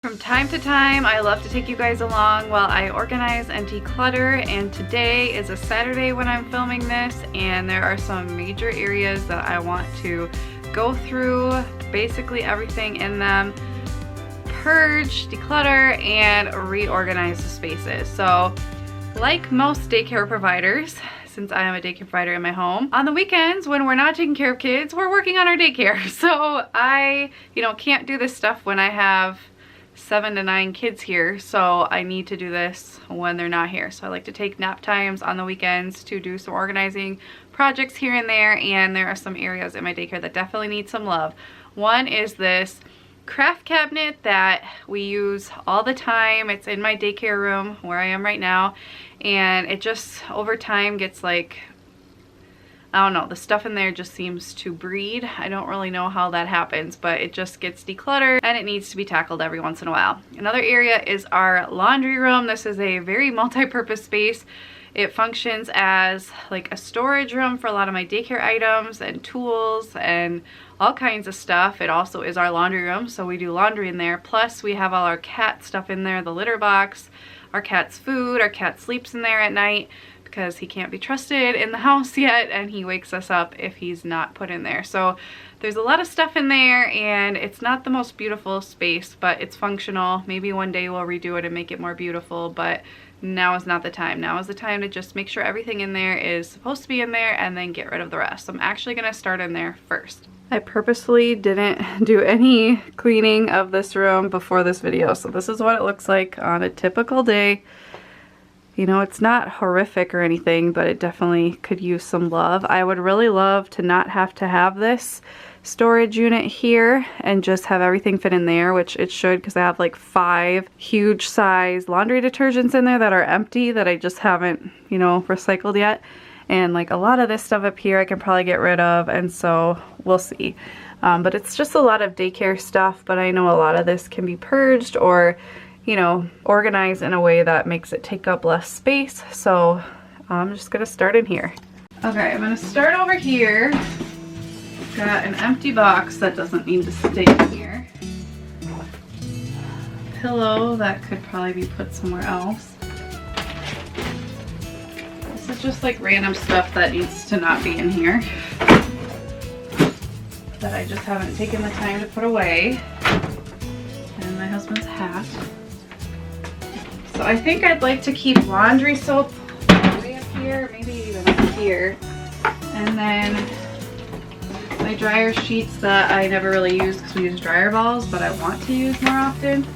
From time to time, I love to take you guys along while I organize and declutter, and today is a Saturday when I'm filming this, and there are some major areas that I want to go through, basically everything in them, purge, declutter, and reorganize the spaces. So, like most daycare providers, since I am a daycare provider in my home, on the weekends when we're not taking care of kids, we're working on our daycare. So I, can't do this stuff when I have 7 to 9 kids here, so I need to do this when they're not here. So I like to take nap times on the weekends to do some organizing projects here and there, and there are some areas in my daycare that definitely need some love. One is this craft cabinet that we use all the time. It's in my daycare room where I am right now, and it just over time gets like, I don't know, the stuff in there just seems to breed. I don't really know how that happens, but it just gets decluttered and it needs to be tackled every once in a while. Another area is our laundry room. This is a very multi-purpose space. It functions as like a storage room for a lot of my daycare items and tools and all kinds of stuff. It also is our laundry room, so we do laundry in there. Plus we have all our cat stuff in there, the litter box, our cat's food, our cat sleeps in there at night, because he can't be trusted in the house yet, and he wakes us up if he's not put in there. So there's a lot of stuff in there, and it's not the most beautiful space, but it's functional. Maybe one day we'll redo it and make it more beautiful, but now is not the time. Now is the time to just make sure everything in there is supposed to be in there and then get rid of the rest. So I'm actually gonna start in there first. I purposefully didn't do any cleaning of this room before this video, so this is what it looks like on a typical day. It's not horrific or anything, but it definitely could use some love. I would really love to not have to have this storage unit here and just have everything fit in there, which it should, because I have like 5 huge size laundry detergents in there that are empty that I just haven't, recycled yet. And like a lot of this stuff up here I can probably get rid of, and so we'll see. But it's just a lot of daycare stuff, but I know a lot of this can be purged or organized in a way that makes it take up less space. So I'm just gonna start in here. Okay, I'm gonna start over here. Got an empty box that doesn't need to stay in here. Pillow that could probably be put somewhere else. This is just like random stuff that needs to not be in here, that I just haven't taken the time to put away. And my husband's hat. So I think I'd like to keep laundry soap way up here, maybe even up here. And then my dryer sheets that I never really use because we use dryer balls, but I want to use more often.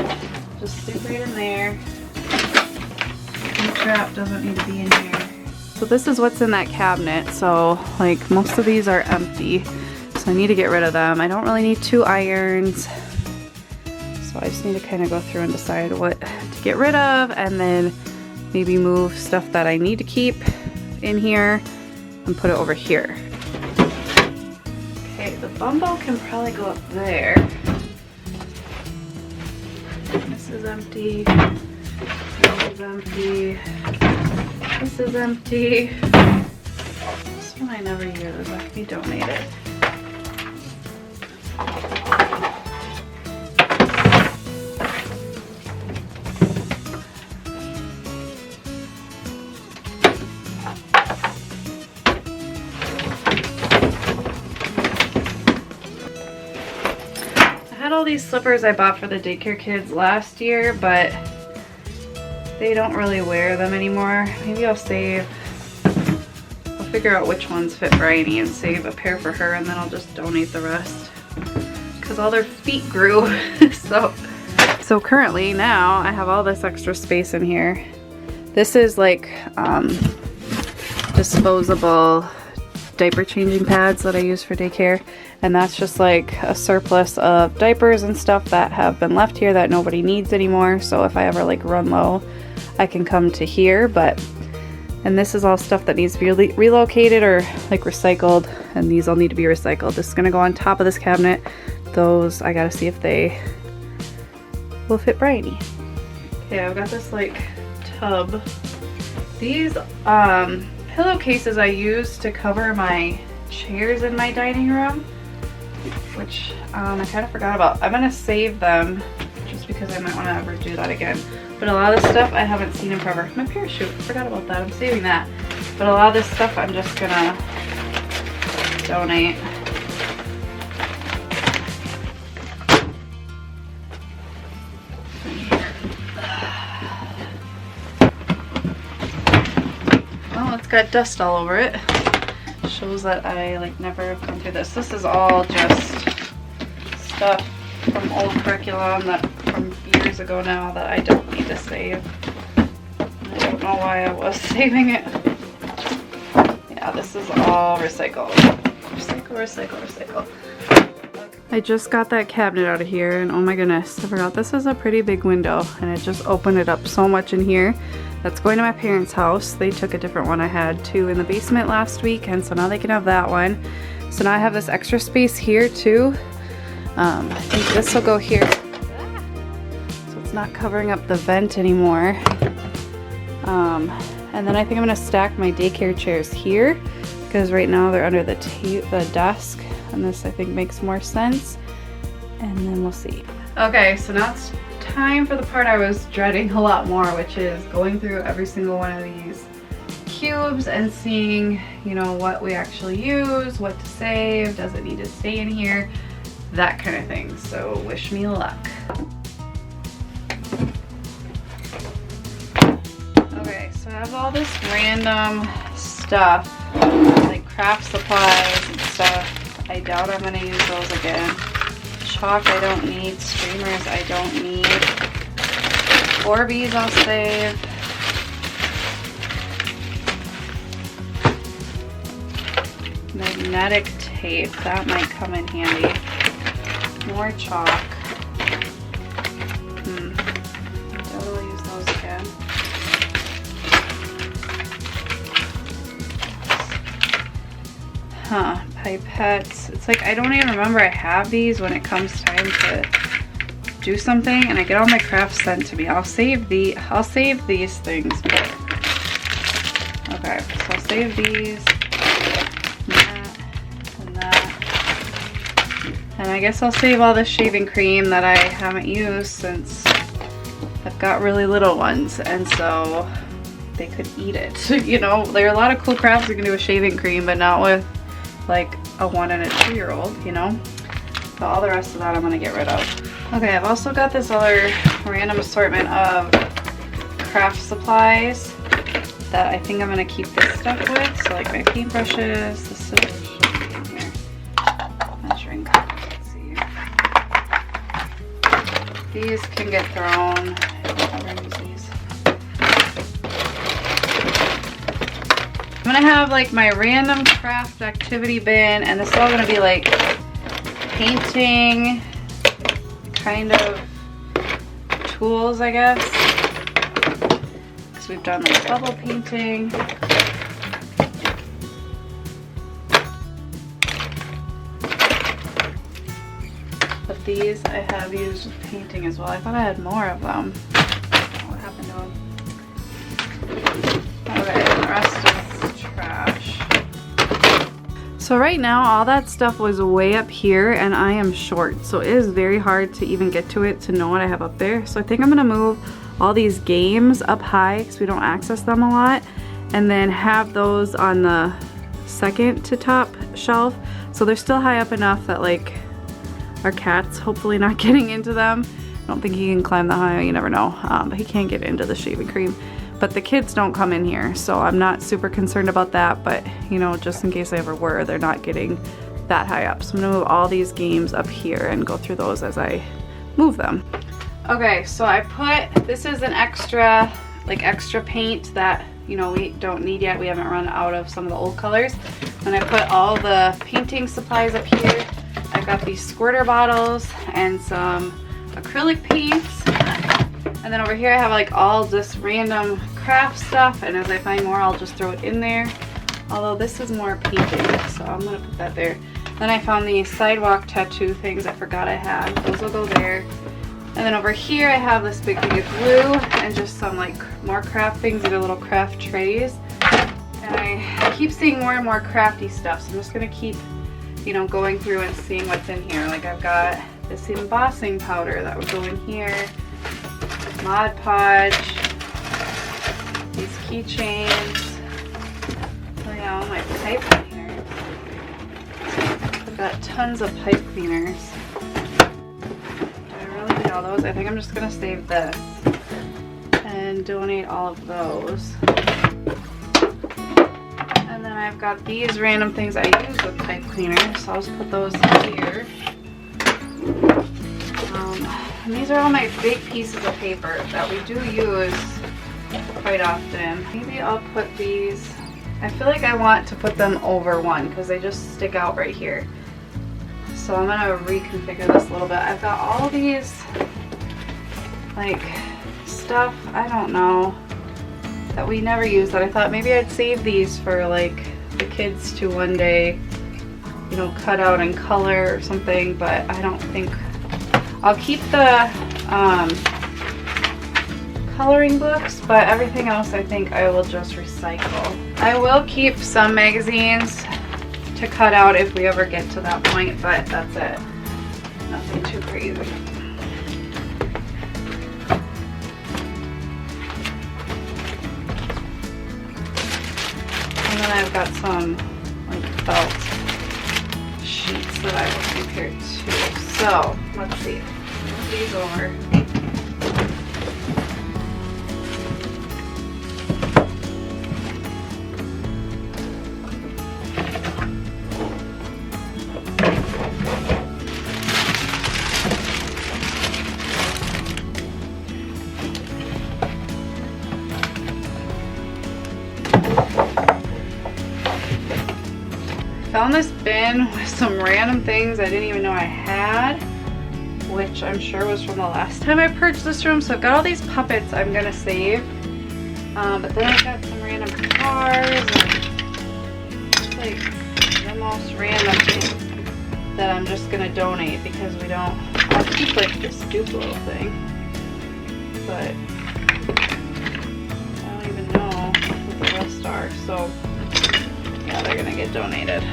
Just stick right in there. The trap doesn't need to be in here. So this is what's in that cabinet. So like most of these are empty. So I need to get rid of them. I don't really need 2 irons. So I just need to kind of go through and decide what to get rid of, and then maybe move stuff that I need to keep in here and put it over here. Okay, the bumble can probably go up there. This is empty. This is empty. This is empty. This one I never use. That can be donated. All these slippers I bought for the daycare kids last year, but they don't really wear them anymore. Maybe I'll figure out which ones fit Bryony and save a pair for her, and then I'll just donate the rest because all their feet grew. so currently now I have all this extra space in here. This is like disposable diaper changing pads that I use for daycare, and that's just like a surplus of diapers and stuff that have been left here that nobody needs anymore. So if I ever like run low, I can come to here. And this is all stuff that needs to be relocated or like recycled, and these all need to be recycled. This is gonna go on top of this cabinet. Those I gotta see if they will fit Bryony. Okay, I've got this like tub. These pillowcases I use to cover my chairs in my dining room, which I kind of forgot about. I'm gonna save them just because because I might want to ever do that again. But a lot of this stuff I haven't seen in forever. My parachute, forgot about that. I'm saving that. But a lot of this stuff I'm just gonna donate. Well, it's got dust all over it. Shows that I like never have gone through this. This is all just stuff from old curriculum that from years ago now that I don't need to save. I don't know why I was saving it. Yeah, this is all recycle. Recycle, recycle, recycle. I just got that cabinet out of here and oh my goodness, I forgot this is a pretty big window and it just opened it up so much in here. That's going to my parents' house. They took a different one. I had two in the basement last week and so now they can have that one. So now I have this extra space here too. I think this will go here. So it's not covering up the vent anymore. And then I think I'm gonna stack my daycare chairs here because right now they're under the desk and this I think makes more sense. And then we'll see. Okay, so now it's time for the part I was dreading a lot more, which is going through every single one of these cubes and seeing, you know, what we actually use, what to save, does it need to stay in here, that kind of thing. So wish me luck. Okay, so I have all this random stuff, like craft supplies and stuff. I doubt I'm gonna use those again. Chalk I don't need, streamers I don't need. Orbeez I'll save. Magnetic tape, that might come in handy. More chalk. Maybe we'll use those again. Huh, pipettes. It's like I don't even remember I have these when it comes time to do something and I get all my crafts sent to me. I'll save these things. Okay, so I'll save these. And I guess I'll save all this shaving cream that I haven't used since I've got really little ones and so they could eat it. You know, there are a lot of cool crafts you can do with shaving cream, but not with like a 1 and a 2-year-old, you know? So all the rest of that I'm gonna get rid of. Okay, I've also got this other random assortment of craft supplies that I think I'm gonna keep this stuff with. So like my paintbrushes, the scissors, here, measuring cup. These can get thrown. I'm gonna use these. I'm gonna have like my random craft activity bin, and this is all gonna be like painting kind of tools, I guess. Because we've done like bubble painting. But these I have used with painting as well. I thought I had more of them. What happened to them? Okay, the rest is trash. So right now all that stuff was way up here and I am short. So it is very hard to even get to it to know what I have up there. So I think I'm gonna move all these games up high because we don't access them a lot. And then have those on the second to top shelf. So they're still high up enough that like our cat's hopefully not getting into them. I don't think he can climb that high, you never know. But he can get into the shaving cream. But the kids don't come in here, so I'm not super concerned about that, but you know, just in case I ever were, they're not getting that high up. So I'm gonna move all these games up here and go through those as I move them. Okay, so I put, this is an extra paint that, you know, we don't need yet. We haven't run out of some of the old colors. And I put all the painting supplies up here. I've got these squirter bottles and some acrylic paints. And then over here I have like all this random craft stuff, and as I find more I'll just throw it in there. Although this is more painting, so I'm gonna put that there. Then I found these sidewalk tattoo things I forgot I had. Those will go there. And then over here I have this big thing of glue and just some like more craft things. These are little craft trays. And I keep seeing more and more crafty stuff, so I'm just gonna keep, you know, going through and seeing what's in here. Like I've got this embossing powder that would go in here. Mod Podge, these keychains. Oh yeah, all my pipe cleaners. I've got tons of pipe cleaners. Do I really need all those? I think I'm just gonna save this and donate all of those. And then I've got these random things I use with pipe cleaners, so I'll just put those here. And these are all my big pieces of paper that we do use quite often. Maybe I'll put these, I feel like I want to put them over one because they just stick out right here. So I'm gonna reconfigure this a little bit. I've got all these like stuff, I don't know, that we never use that I thought maybe I'd save these for like the kids to one day, you know, cut out and color or something, but I don't think I'll keep the coloring books, but everything else I think I will just recycle. I will keep some magazines to cut out if we ever get to that point, but that's it. Nothing too crazy. And then I've got some like felt sheets that I will keep here too. So let's see. Move these over. Found this bin with some random things I didn't even know I had, which I'm sure was from the last time I purged this room. So I've got all these puppets I'm gonna save, but then I've got some random cars and just like the most random things that I'm just gonna donate because we don't. I'll keep like this Duplo thing, but I don't even know what the rest are. So yeah, they're gonna get donated.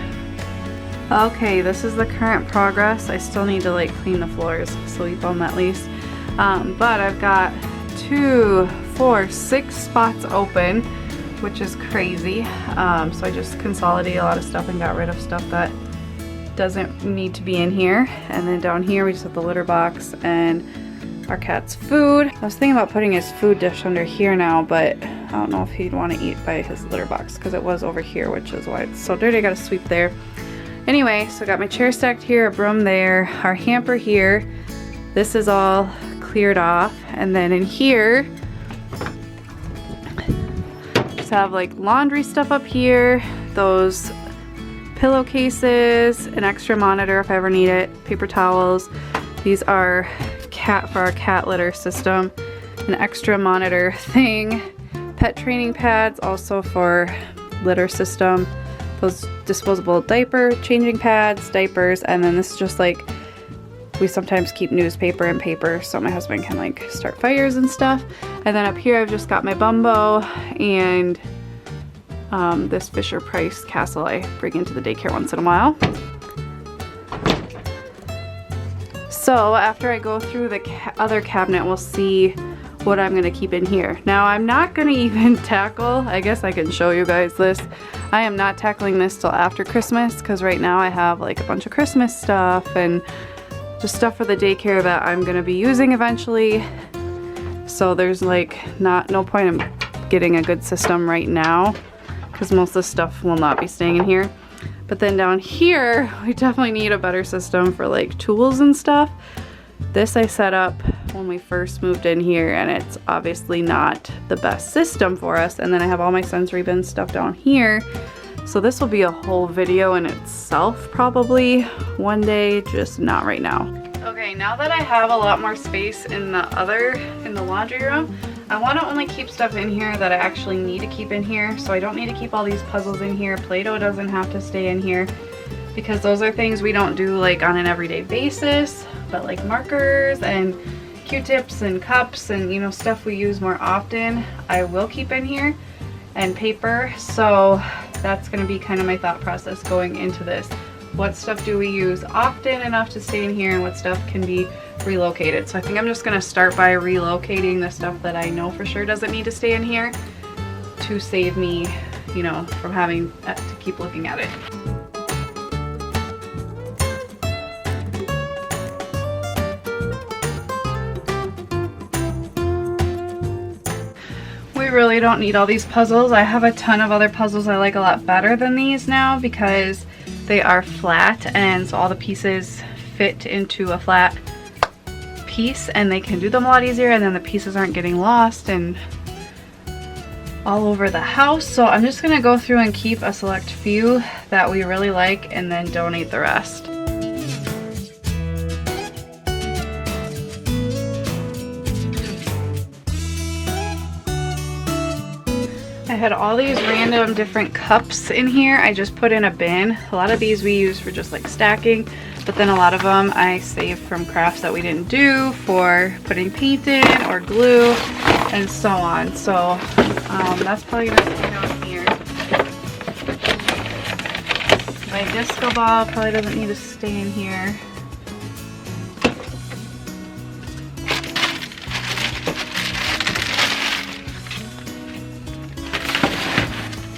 Okay, this is the current progress. I still need to like clean the floors, sweep them at least. But I've got 2, 4, 6 spots open, which is crazy. So I just consolidated a lot of stuff and got rid of stuff that doesn't need to be in here. And then down here we just have the litter box and our cat's food. I was thinking about putting his food dish under here now, but I don't know if he'd want to eat by his litter box because it was over here, which is why it's so dirty. I gotta sweep there. Anyway, so I got my chair stacked here, a broom there, our hamper here. This is all cleared off. And then in here, just have like laundry stuff up here, those pillowcases, an extra monitor if I ever need it, paper towels. These are for our cat litter system, an extra monitor thing, pet training pads also for litter system, those disposable diaper changing pads, diapers, and then this is just like, we sometimes keep newspaper and paper so my husband can like start fires and stuff. And then up here I've just got my Bumbo and this Fisher Price castle I bring into the daycare once in a while. So after I go through the other cabinet, we'll see what I'm gonna keep in here. Now I'm not gonna even tackle, I guess I can show you guys this. I am not tackling this till after Christmas because right now I have like a bunch of Christmas stuff and just stuff for the daycare that I'm gonna be using eventually. So there's like no point in getting a good system right now because most of the stuff will not be staying in here. But then down here, we definitely need a better system for like tools and stuff. This I set up when we first moved in here and it's obviously not the best system for us. And then I have all my sensory bin stuff down here. So this will be a whole video in itself probably one day, just not right now. Okay, now that I have a lot more space in the laundry room, I want to only keep stuff in here that I actually need to keep in here. So I don't need to keep all these puzzles in here. Play-Doh doesn't have to stay in here because those are things we don't do like on an everyday basis, but like markers and Q-tips and cups and, you know, stuff we use more often, I will keep in here, and paper. So that's going to be kind of my thought process going into this. What stuff do we use often enough to stay in here and what stuff can be relocated. So I think I'm just gonna start by relocating the stuff that I know for sure doesn't need to stay in here to save me, you know, from having to keep looking at it. We really don't need all these puzzles. I have a ton of other puzzles I like a lot better than these now because they are flat, and so all the pieces fit into a flat piece and they can do them a lot easier, and then the pieces aren't getting lost and all over the house. So I'm just gonna go through and keep a select few that we really like and then donate the rest. I had all these random different cups in here. I just put in a bin. A lot of these we use for just like stacking, but then a lot of them I saved from crafts that we didn't do for putting paint in or glue and so on. So that's probably gonna stay down here. My disco ball probably doesn't need to stay in here.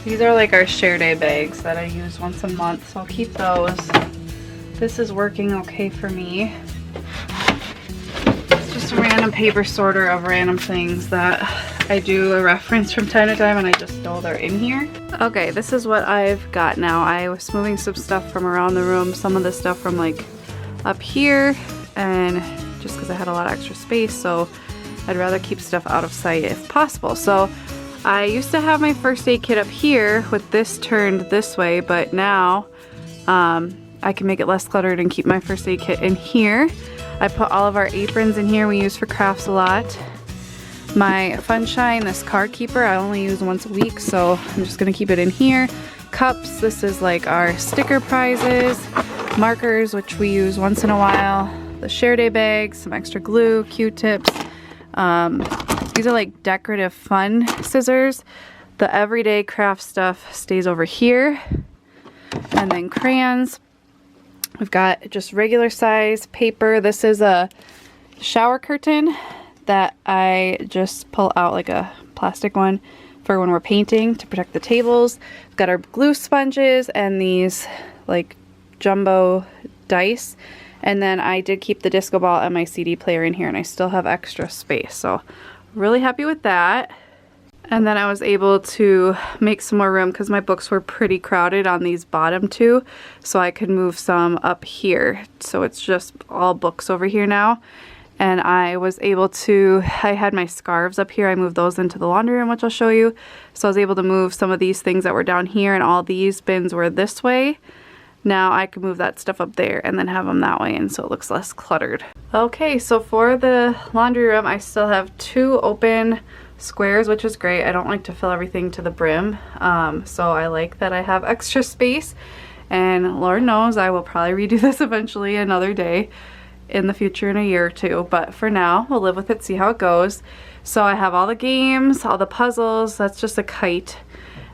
These are like our share day bags that I use once a month, so I'll keep those. This is working okay for me. It's just a random paper sorter of random things that I do a reference from time to time and I just know they're in here. Okay, this is what I've got now. I was moving some stuff from around the room, some of the stuff from like up here, and just because I had a lot of extra space, so I'd rather keep stuff out of sight if possible. So I used to have my first aid kit up here with this turned this way, but now I can make it less cluttered and keep my first aid kit in here. I put all of our aprons in here we use for crafts a lot. My Funshine, this card keeper, I only use once a week, so I'm just gonna keep it in here. Cups, this is like our sticker prizes. Markers, which we use once in a while. The share day bags, some extra glue, Q-tips. These are like decorative fun scissors. The everyday craft stuff stays over here. And then crayons. We've got just regular size paper. This is a shower curtain that I just pull out, like a plastic one for when we're painting to protect the tables. We've got our glue sponges and these like jumbo dice. And then I did keep the disco ball and my CD player in here, and I still have extra space. So really happy with that. And then I was able to make some more room because my books were pretty crowded on these bottom two, so I could move some up here. So it's just all books over here now. And I was able to, I had my scarves up here, I moved those into the laundry room, which I'll show you. So I was able to move some of these things that were down here, and all these bins were this way. Now I can move that stuff up there and then have them that way, and so it looks less cluttered. Okay, so for the laundry room, I still have 2 open squares, which is great. I don't like to fill everything to the brim, so I like that I have extra space, and Lord knows I will probably redo this eventually another day in the future in a year or two, but for now we'll live with it, see how it goes. So I have all the games, all the puzzles, that's just a kite,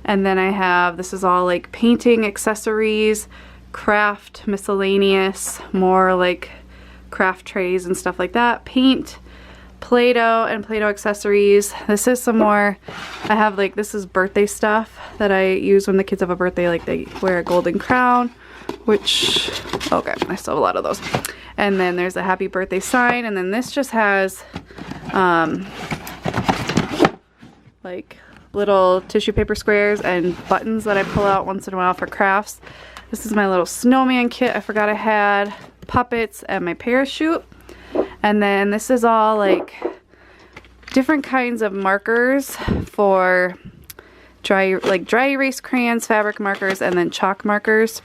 and then I have, this is all like painting accessories, craft, miscellaneous, more like craft trays and stuff like that, paint, Play-Doh and Play-Doh accessories. This is some more, I have like, this is birthday stuff that I use when the kids have a birthday, like they wear a golden crown, which, okay, I still have a lot of those. And then there's a happy birthday sign, and then this just has like little tissue paper squares and buttons that I pull out once in a while for crafts. This is my little snowman kit I forgot I had, puppets, and my parachute. And then this is all like different kinds of markers for dry erase crayons, fabric markers, and then chalk markers.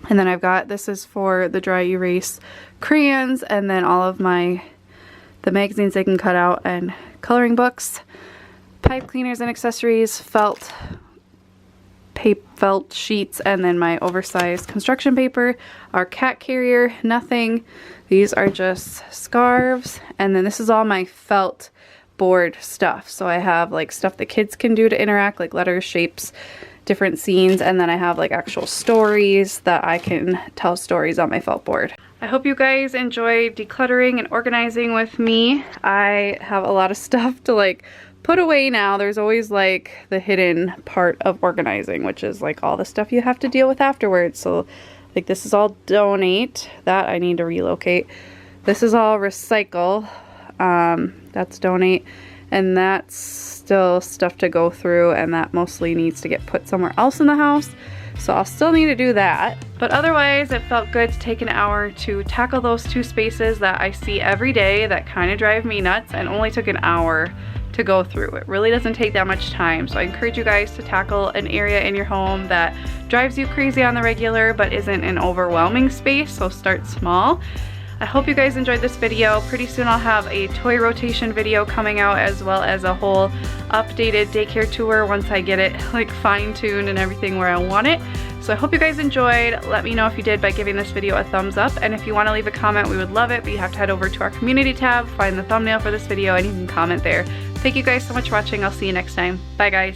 And then I've got, this is for the dry erase crayons, and then all of the magazines they can cut out, and coloring books, pipe cleaners and accessories, felt sheets, and then my oversized construction paper, our cat carrier, nothing. These are just scarves, and then this is all my felt board stuff. So I have like stuff that kids can do to interact, like letters, shapes, different scenes, and then I have like actual stories that I can tell stories on my felt board. I hope you guys enjoyed decluttering and organizing with me. I have a lot of stuff to like put away now. There's always like the hidden part of organizing, which is like all the stuff you have to deal with afterwards. So like this is all donate, that I need to relocate. This is all recycle, that's donate, and that's still stuff to go through, and that mostly needs to get put somewhere else in the house. So I'll still need to do that. But otherwise, it felt good to take an hour to tackle those 2 spaces that I see every day that kind of drive me nuts, and only took an hour to go through. It really doesn't take that much time. So I encourage you guys to tackle an area in your home that drives you crazy on the regular but isn't an overwhelming space. So start small. I hope you guys enjoyed this video. Pretty soon I'll have a toy rotation video coming out, as well as a whole updated daycare tour once I get it like fine-tuned and everything where I want it. So I hope you guys enjoyed. Let me know if you did by giving this video a thumbs up, and if you want to leave a comment, we would love it, but you have to head over to our community tab, find the thumbnail for this video, and you can comment there. Thank you guys so much for watching. I'll see you next time. Bye guys.